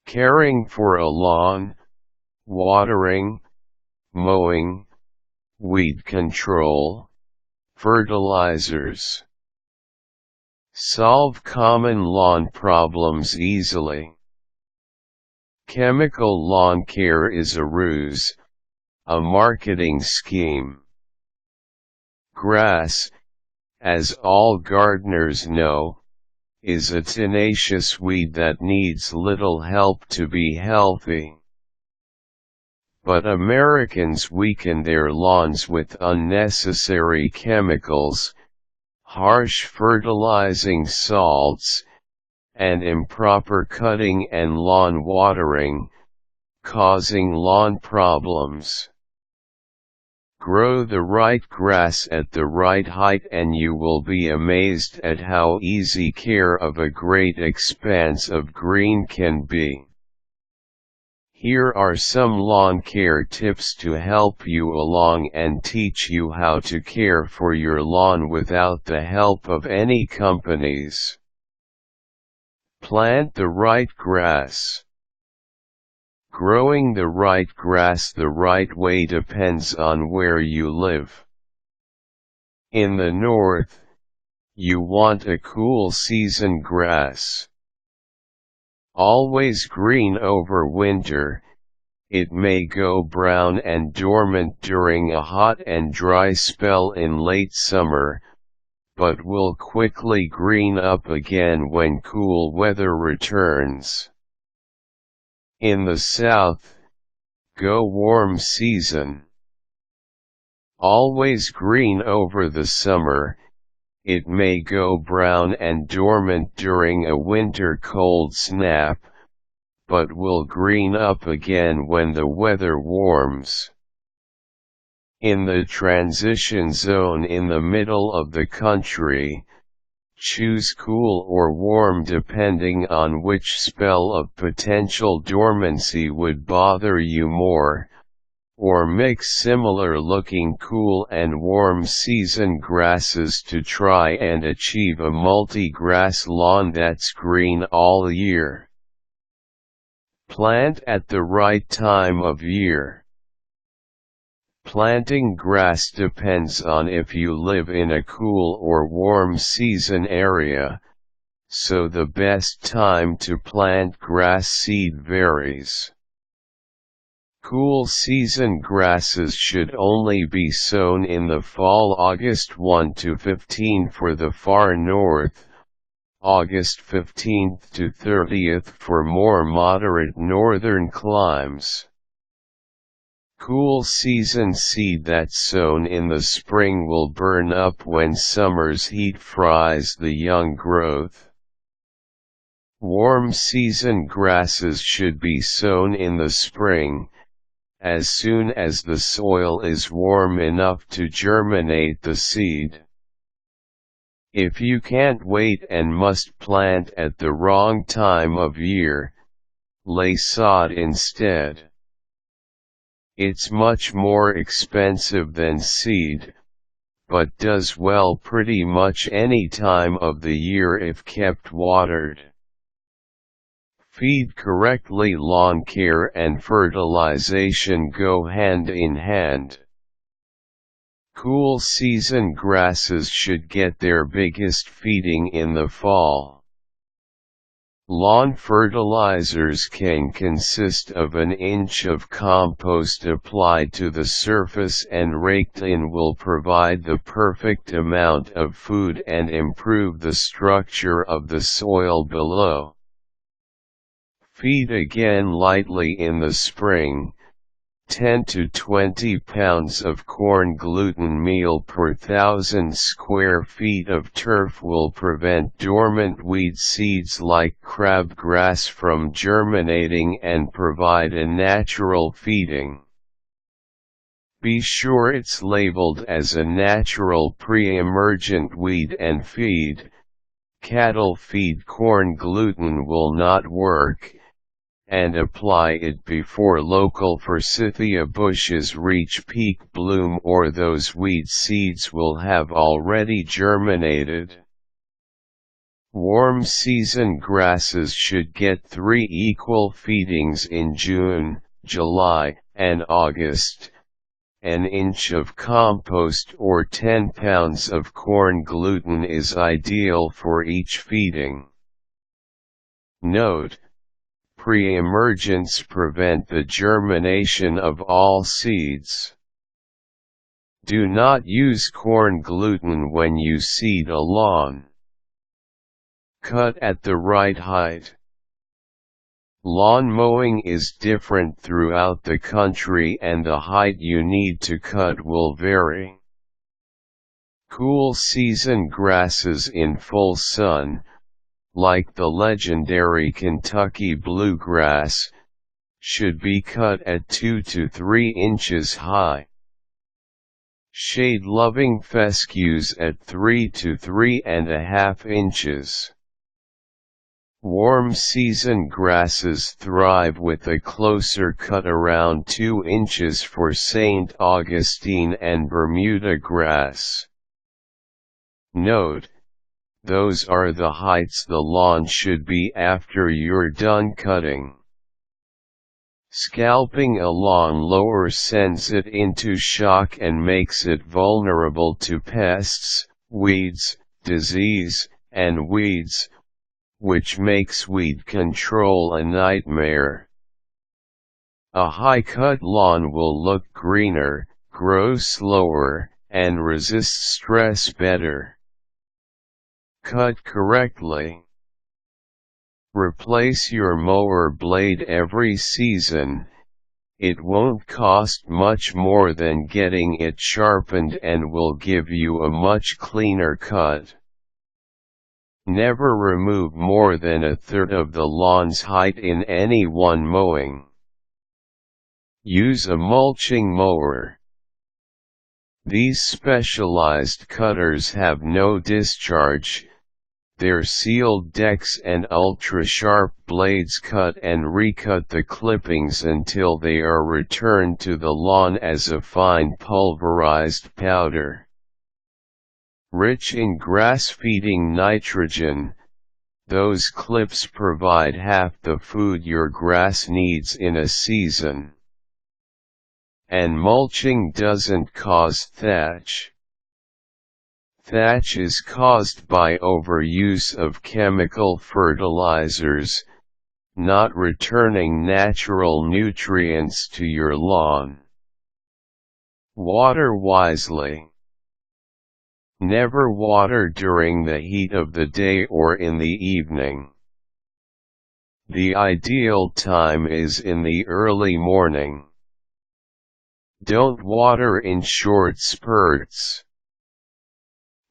Caring for a lawn, watering, mowing, weed control, fertilizers. Solve common lawn problems easily. Chemical lawn care is a ruse, a marketing scheme. Grass, as all gardeners know, is a tenacious weed that needs little help to be healthy. But Americans weaken their lawns with unnecessary chemicals, harsh fertilizing salts, and improper cutting and lawn watering, causing lawn problems. Grow the right grass at the right height and you will be amazed at how easy care of a great expanse of green can be. Here are some lawn care tips to help you along and teach you how to care for your lawn without the help of any companies. Plant the right grass. Growing the right grass the right way depends on where you live. In the north, you want a cool season grass. Always green over winter, it may go brown and dormant during a hot and dry spell in late summer, but will quickly green up again when cool weather returns. In the south, go warm season. Always green over the summer, it may go brown and dormant during a winter cold snap, but will green up again when the weather warms. In the transition zone in the middle of the country, choose cool or warm depending on which spell of potential dormancy would bother you more, or mix similar looking cool and warm season grasses to try and achieve a multi-grass lawn that's green all year. Plant at the right time of year. Planting grass depends on if you live in a cool or warm season area, so the best time to plant grass seed varies. Cool season grasses should only be sown in the fall August 1 to 15 for the far north, August 15th to 30th for more moderate northern climes. Cool season seed that's sown in the spring will burn up when summer's heat fries the young growth. Warm season grasses should be sown in the spring, as soon as the soil is warm enough to germinate the seed. If you can't wait and must plant at the wrong time of year, lay sod instead. It's much more expensive than seed, but does well pretty much any time of the year if kept watered. Feed correctly. Lawn care and fertilization go hand in hand. Cool season grasses should get their biggest feeding in the fall. Lawn fertilizers can consist of an inch of compost applied to the surface and raked in will provide the perfect amount of food and improve the structure of the soil below. Feed again lightly in the spring. 10 to 20 pounds of corn gluten meal per 1,000 square feet of turf will prevent dormant weed seeds like crabgrass from germinating and provide a natural feeding. Be sure it's labeled as a natural pre-emergent weed and feed. Cattle feed corn gluten will not work, and apply it before local forsythia bushes reach peak bloom or those weed seeds will have already germinated. Warm season grasses should get 3 equal feedings in June, July, and August. An inch of compost or 10 pounds of corn gluten is ideal for each feeding. Note: pre-emergence prevent the germination of all seeds. Do not use corn gluten when you seed a lawn. Cut at the right height. Lawn mowing is different throughout the country and the height you need to cut will vary. Cool season grasses in full sun, like the legendary Kentucky bluegrass, should be cut at 2 to 3 inches high. Shade-loving fescues at 3 to 3.5 inches. Warm season grasses thrive with a closer cut around 2 inches for St. Augustine and Bermuda grass. Note: those are the heights the lawn should be after you're done cutting. Scalping a lawn lower sends it into shock and makes it vulnerable to pests, weeds, disease, and weeds, which makes weed control a nightmare. A high-cut lawn will look greener, grow slower, and resist stress better. Cut correctly. Replace your mower blade every season. It won't cost much more than getting it sharpened and will give you a much cleaner cut. Never remove more than a third of the lawn's height in any one mowing. Use a mulching mower. These specialized cutters have no discharge. Their sealed decks and ultra-sharp blades cut and recut the clippings until they are returned to the lawn as a fine pulverized powder. Rich in grass-feeding nitrogen, those clips provide half the food your grass needs in a season. And mulching doesn't cause thatch. Thatch is caused by overuse of chemical fertilizers, not returning natural nutrients to your lawn. Water wisely. Never water during the heat of the day or in the evening. The ideal time is in the early morning. Don't water in short spurts.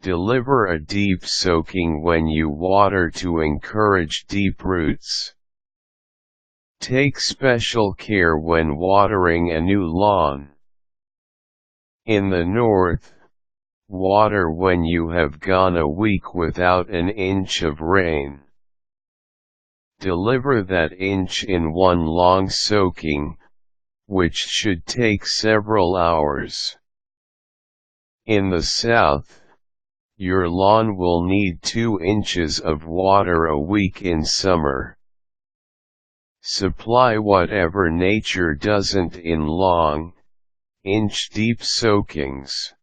Deliver a deep soaking when you water to encourage deep roots. Take special care when watering a new lawn. In the north, water when you have gone a week without an inch of rain. Deliver that inch in one long soaking, which should take several hours. In the south, your lawn will need 2 inches of water a week in summer. Supply whatever nature doesn't in long, inch-deep soakings.